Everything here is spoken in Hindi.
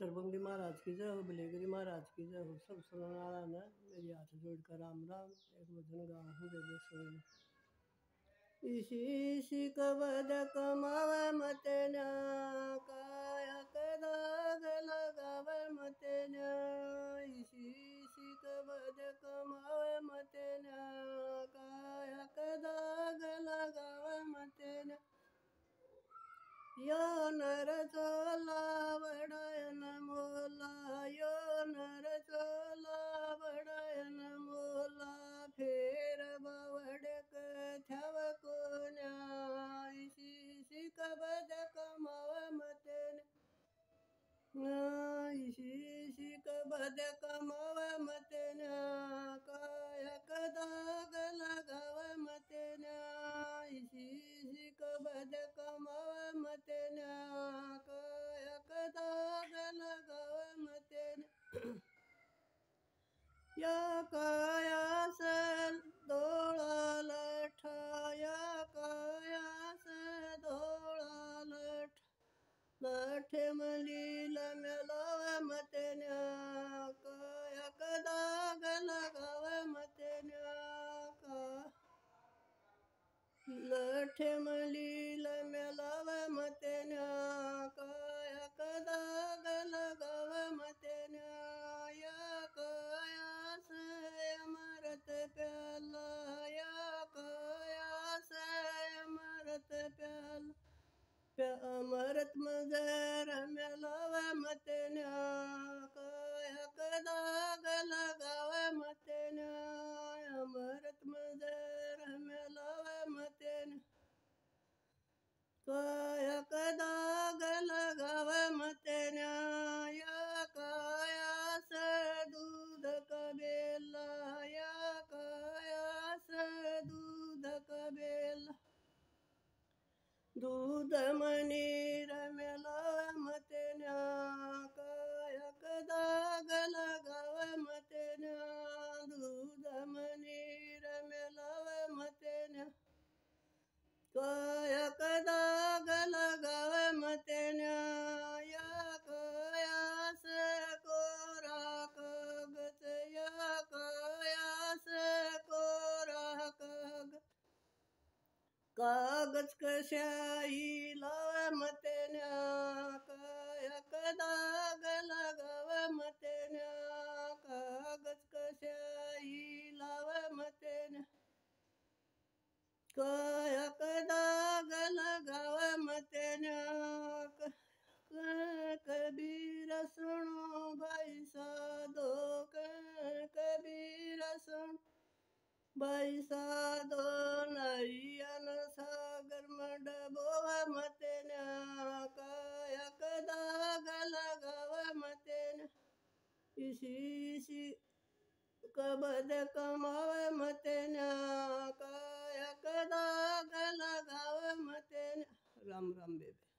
सरभंगी महाराज की जय हो, बिलेगिरी महाराज की जय हो। सब सुनने वाला ने मेरी हाथ जोड़कर राम राम। एक भजन गाऊं बेबे सुन। इसी कबद कमावे मते न, काया कदाग लगावे मते न। इसी कबद कमावे मते न, काया कदाग लगावे मते न। यो नर चोला बड़ायन मोला, यो नर चोला बड़ायन मोला। फेर बावड़क थव कोन्या, इसी कबद कमाव मतेन। इसी कबद कमाव मतेन, कायक दाग लगाव मतेन। इसी कबद कमाव मतेन, कायक दाग लगाव मतेन। या काया से धोला लठा, या काया से धोला लठ। लाठे मलील मेलाव मतेन, कायक दाग लगाव मतेन। लाठे मलील मेलाव मतेन, कायक दाग लगाव मतेन। या काया से अमृत प्याला, या काया से अमृत प्याला। अमृत मजर मेलाव मतेन, कायक दाग लगाव मतेन। अमृत मजर मेलाव मतेन, कायक दाग लगाव मतेन। या काया से दूध का बेला, या काया से दूध का बेला। दूध मनीर मेलाव मतेन, कायक दाग लगाव मतेन। दूध मनीर मेलाव मतेन, कायक दाग लगाव मतेन। या काया से कोरा कागज, या काया से कोरा कागज। कागज कशाही लाव मतेन, कायक दाग लगाव मतेन। कागज कशाही लाव मतेन, कायक दाग लगाव मतेन। कबीर सुनो भाई साधो, कबीर सुनो भाई साधो। नरियन सागर में डबोव मतेन, कायक दाग लगाव मतेन। इसी कबद कमाव मतेन, कायक दाग लगाव मतेन। राम राम बेबे।